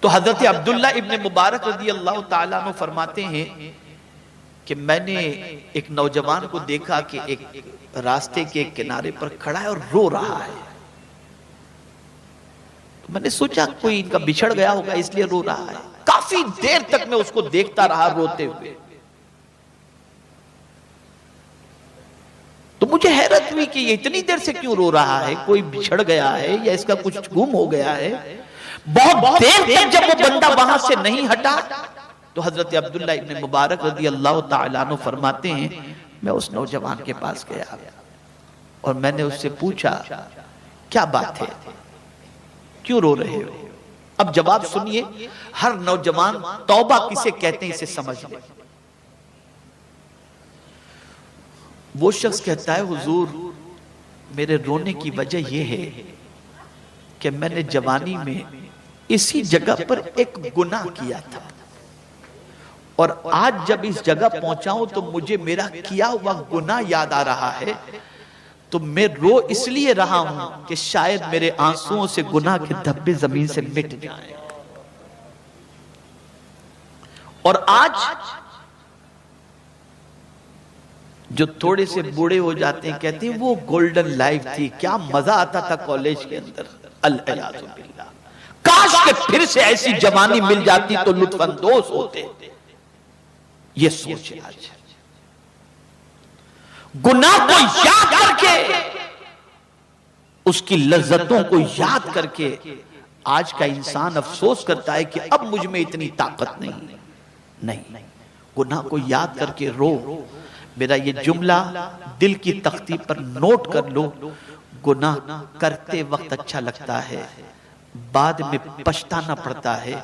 तो हजरत अब्दुल्ला इब्न मुबारक रज़ियल्लाहु ताला अन्हु फरमाते हैं कि मैंने एक नौजवान को देखा कि एक रास्ते के किनारे पर खड़ा है और रो रहा है। तो मैंने सोचा कोई इनका बिछड़ गया होगा इसलिए रो रहा है। काफी देर तक मैं उसको देखता रहा रोते हुए। तो मुझे हैरत हुई कि ये इतनी देर से क्यों रो रहा है, कोई बिछड़ गया है या इसका कुछ गुम हो गया है। बहुत देर तक जब वो बंदा वहां से नहीं हटा तो हजरत अब्दुल्ला इब्न मुबारक रज़ियल्लाहु ताला अन्हु फरमाते हैं मैं उस नौजवान के पास गया और मैंने उससे पूछा क्या बात है, क्यों रो रहे हो। अब जवाब सुनिए, हर नौजवान तौबा किसे कहते हैं इसे समझ ले। वो शख्स कहता है हुजूर मेरे रोने की वजह यह है कि मैंने जवानी में इसी जगह पर एक गुनाह किया था और आज जब इस जगह पहुंचा हूं तो मुझे मेरा किया हुआ गुनाह याद आ रहा है। तो मैं रो इसलिए रहा हूं कि शायद मेरे आंसुओं से गुनाह के धब्बे जमीन से मिट जाएं। और आज जो थोड़े से बूढ़े हो जाते हैं कहते हैं वो गोल्डन लाइफ थी, क्या मजा आता था कॉलेज के अंदर। अल-इयाज़ु बिल्लाह, काश के फिर से ऐसी जवानी मिल जाती तो लुत्फानंदोज होते। ये सोच आज गुनाह को याद करके, उसकी लज्जतों को याद करके आज का इंसान अफसोस करता है कि अब मुझ में इतनी ताकत नहीं। गुनाह को याद करके रो। मेरा ये जुमला दिल की तख्ती पर नोट कर लो। गुनाह करते वक्त अच्छा लगता है, बाद में पछताना पड़ता है।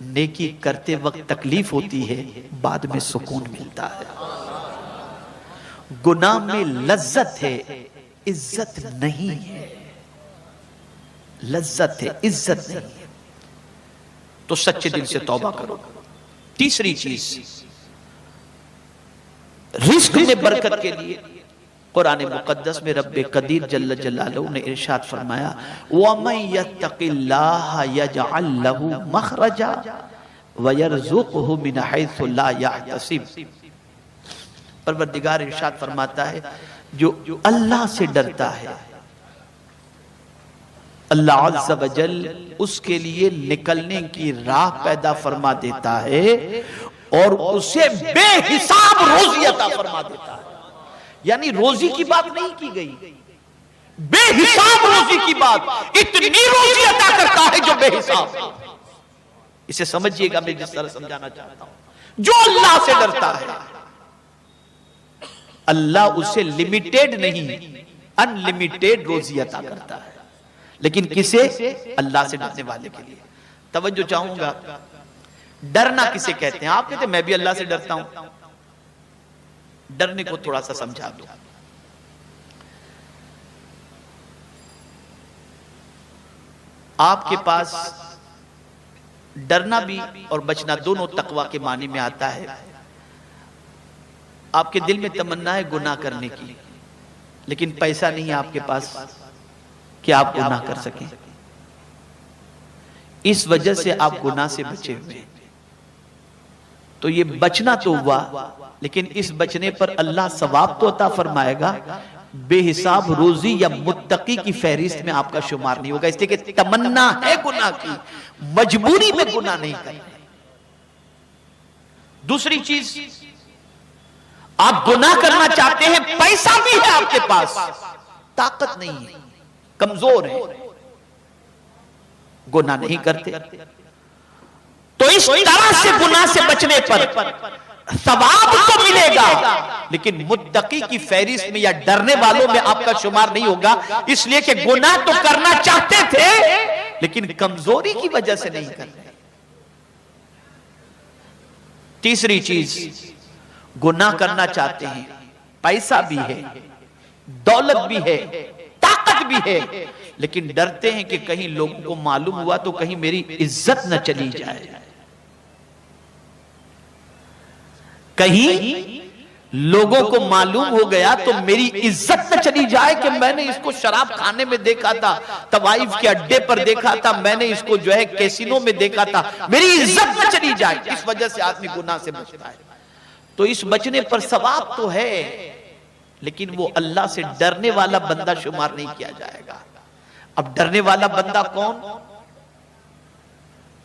नेकी करते वक्त तकलीफ होती है, बाद में सुकून मिलता है। गुनाह में लज्जत है, इज्जत नहीं है। लज्जत है, इज्जत नहीं है। तो सच्चे दिल से तौबा करो। तीसरी चीज, रिस्क में बरकत के लिए कुरान मुकद्दस में रब्बे कदीर जल्ल जलालहू ने इरशाद फरमाया वमन यत्तकिल्लाह यजअल लहू मखरजा व यरज़ुक़हु मिन हैसु ला यहतसिब। परवरदिगार इरशाद फरमाता है जो अल्लाह से डरता है अल्लाह अज़्ज़ व जल उसके लिए निकलने की राह पैदा फरमा देता है और उसे बेहिसाब रोजी अता फरमा देता है। यानी रोजी की बात नहीं की गई, बेहिसाब रोजी की बात। इतनी रोजी अता करता है जो बेहिसाब। इसे समझिएगा, मैं जिस तरह समझाना चाहता हूं। जो अल्लाह से डरता है अल्लाह उसे लिमिटेड नहीं अनलिमिटेड रोजी अता करता है। लेकिन किसे? अल्लाह से डरने वाले के लिए। तवज्जो चाहूंगा, डरना किसे कहते हैं? आप कहते हैं मैं भी अल्लाह से डरता हूं। डरने को थोड़ा सा समझा दो। आपके पास डरना भी और बचना दोनों तकवा के मानी में आता है। आपके दिल में तमन्ना है गुनाह करने की, लेकिन पैसा नहीं है आपके पास कि आप गुनाह कर सकें। इस वजह से आप गुनाह से बचे हुए। तो ये बचना तो हुआ, लेकिन इस बचने पर अल्लाह सवाब तो अता फरमाएगा, बेहिसाब रोजी या मुत्तकी की फहरिस्त में आपका शुमार नहीं होगा। इसलिए कि तमन्ना है गुनाह की, मजबूरी में गुनाह नहीं करना। दूसरी चीज, आप गुनाह करना चाहते हैं, पैसा भी है आपके पास, ताकत नहीं है, कमजोर है, गुनाह नहीं करते। तो इस तरह से गुनाह से बचने पर सवाब तो मिलेगा, लेकिन मुत्तकी की फहरिस्त में या डरने वालों में आपका शुमार नहीं होगा। इसलिए कि गुनाह तो करना चाहते थे, लेकिन कमजोरी की वजह से नहीं कर रहे। तीसरी चीज, गुनाह करना चाहते हैं, पैसा भी है, दौलत भी है, ताकत भी है, लेकिन डरते हैं कि कहीं लोगों को मालूम हुआ तो कहीं मेरी इज्जत न चली जाए, कहीं लोगों को मालूम हो गया तो मेरी इज्जत न चली जाए कि मैंने इसको शराब खाने में देखा था, तवाइफ के अड्डे पर देखा था, मैंने इसको जो है कैसीनो में देखा था, मेरी इज्जत न चली जाए। इस वजह से आदमी गुनाह से बचता है। तो इस बचने पर सवाब तो है, लेकिन वो अल्लाह से डरने वाला बंदा शुमार नहीं किया जाएगा। अब डरने वाला बंदा कौन?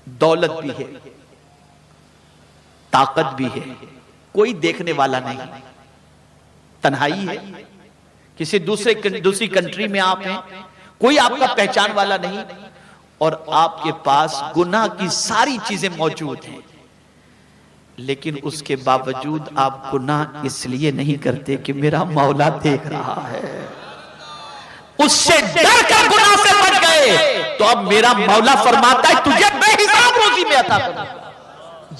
दौलत भी है, ताकत भी है, कोई देखने वाला नहीं, तन्हाई है, किसी दूसरी कंट्री में आप हैं, कोई आपका पहचान वाला नहीं, और आपके पास गुनाह की सारी चीजें मौजूद हैं, लेकिन उसके बावजूद आप गुनाह इसलिए नहीं करते कि मेरा मौला देख रहा है, उससे डर कर गुनाह से बच गए। तो अब मेरा मौला फरमाता है तुझे बेहिसाब रोजी में अता करूंगा।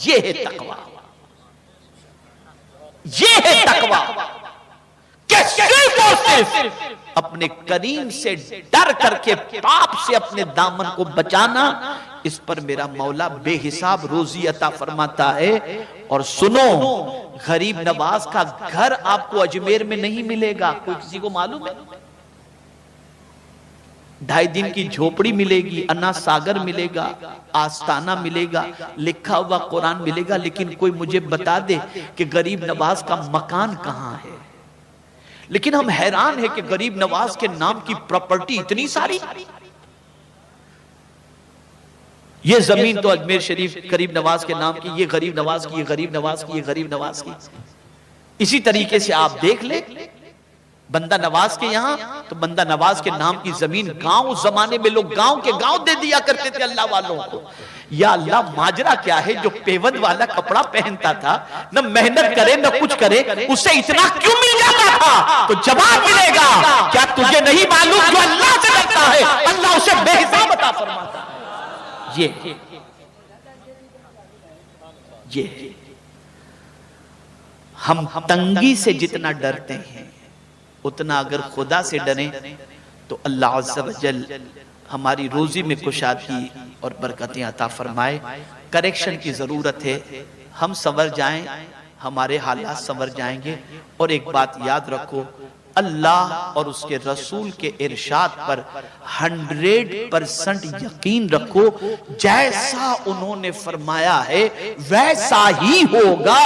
ये है तकवा, ये है तकवा कि सिर्फ और सिर्फ अपने करीम से डर करके पाप से अपने दामन को बचाना, इस पर मेरा मौला बेहिसाब रोजी अता फरमाता है। और सुनो, गरीब नवाज का घर आपको अजमेर में नहीं मिलेगा, कोई किसी को मालूम है? 2.5 दिन की झोपड़ी मिलेगी, अन्ना सागर मिलेगा, आस्ताना मिलेगा, लिखा हुआ कुरान मिलेगा, लेकिन कोई मुझे बता दे कि गरीब नवाज का मकान कहां है। लेकिन हम हैरान है कि गरीब नवाज के नाम की प्रॉपर्टी इतनी सारी। ये जमीन तो अजमेर शरीफ गरीब नवाज के नाम की, ये गरीब नवाज की, ये गरीब नवाज की, ये गरीब नवाज की। इसी तरीके से आप देख ले बंदा नवाज के यहां, तो बंदा नवाज के नाम की जमीन गांव, जमाने में लोग गांव के गांव दे दिया करते थे अल्लाह वालों को। या अल्लाह, माजरा क्या है? जो पेवंद वाला कपड़ा पहनता था, न मेहनत करे न कुछ करे, उसे इतना क्यों मिल जाता था? तो जवाब मिलेगा, क्या तुझे नहीं मालूम जो अल्लाह से डरता है अल्लाह उसे बेहिसाब अता फरमाता है। ये हम तंगी से जितना डरते हैं, उतना अगर खुदा से डरें तो अल्लाह अज़्ज़ा वजल हमारी रोजी में कुशादगी और बरकतें अता फरमाए। करेक्शन की जरूरत है, हम संवर जाएं, हमारे हालात संवर जाएंगे। और एक बात याद रखो, अल्लाह और उसके रसूल के इरशाद पर 100% यकीन रखो, जैसा उन्होंने फरमाया है वैसा ही होगा।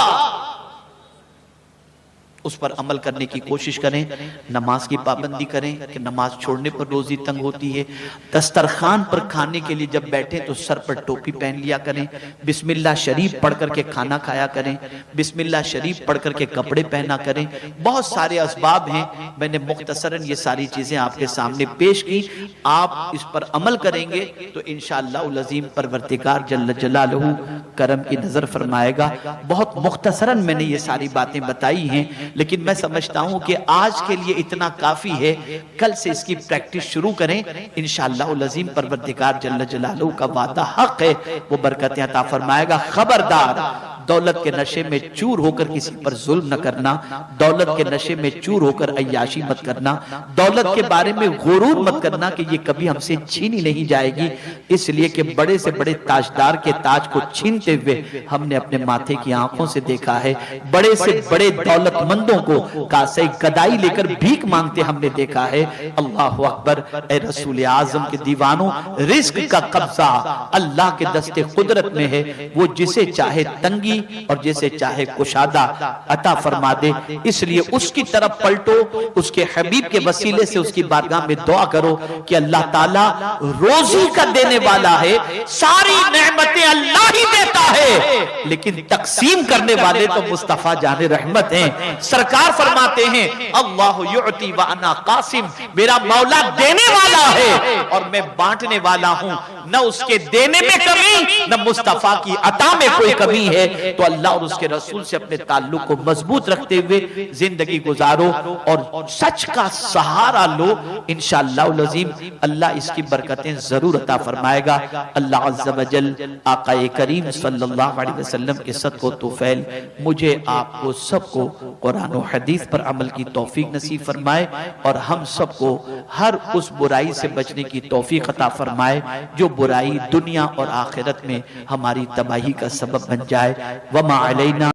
उस पर अमल करने की कोशिश करें, नमाज की पाबंदी करें कि नमाज छोड़ने पर रोजी तंग होती है। दस्तरखान पर खाने के लिए जब बैठे तो सर पर टोपी पहन लिया करें, बिस्मिल्लाह शरीफ पढ़ करके खाना खाया करें, बिस्मिल्लाह शरीफ पढ़ करके कपड़े पहना करें। बहुत सारे असबाब हैं, मैंने मुख्तसरन ये सारी चीजें आपके सामने पेश की। आप इस पर अमल करेंगे तो इंशाअल्लाह अज़ीम परवरदिगार जल्ल जलालहू करम की नजर फरमाएगा। बहुत मुख्तसरन मैंने ये सारी बातें बताई हैं, लेकिन मैं समझता हूं कि आज के लिए इतना काफी है। कल से इसकी प्रैक्टिस शुरू करें, इंशाअल्लाह अज़ीम परवरदिगार जल्ल जलालहू का वादा हक है, वो बरकतें अता फरमाएगा। खबरदार, दौलत के नशे में चूर होकर किसी पर जुल्म न करना, दौलत के नशे में चूर होकर अय्याशी मत करना, दौलत के बारे में गुरूर मत करना कि ये कभी हमसे छीनी नहीं जाएगी। इसलिए कि बड़े से बड़े ताजदार के ताज को छीनते हुए हमने अपने माथे की आंखों से देखा है, बड़े से बड़े दौलतमंदों को कासे गदाई लेकर भीख मांगते हमने देखा है। अल्लाह अकबर। ए रसूल आजम के दीवानों, रिस्क का कब्जा अल्लाह के दस्ते कुदरत में है, वो जिसे चाहे तंगी और जैसे चाहे कुशादा अता फरमा दे। इसलिए उसकी तरफ पलटो, उसके हबीब के वसीले से उसकी बारगाह में दुआ करो कि अल्लाह ताला रोजी का देने वाला है, सारी नेमतें अल्लाह ही देता है, लेकिन तकसीम करने वाले तो मुस्तफा जाने रहमत हैं। सरकार फरमाते हैं अल्लाह युअती व अना कासिम, मेरा मौला देने वाला है और मैं बांटने वाला हूं। न उसके देने में कमी, न मुस्तफा की अता में कोई कमी है। तो अल्लाह और उसके रसूल से अपने ताल्लुक को मजबूत रखते हुए जिंदगी गुजारो और सच का सहारा लो। इंशाअल्लाह अज़ीम अल्लाह इसकी बरकतें जरूर अता फरमाएगा। अल्लाह अज़्ज़ा वजल आक़ाए करीम सल्लल्लाहु अलैहि वसल्लम के सदक़ो तौफ़ैल मुझे आपको सबको कुरान और हदीस पर अमल की तौफीक नसीब फरमाए और हम सबको हर उस बुराई से बचने की तौफीक अता फरमाए जो बुराई दुनिया और आखिरत में हमारी तबाही का सबब बन जाए। वमा अलैना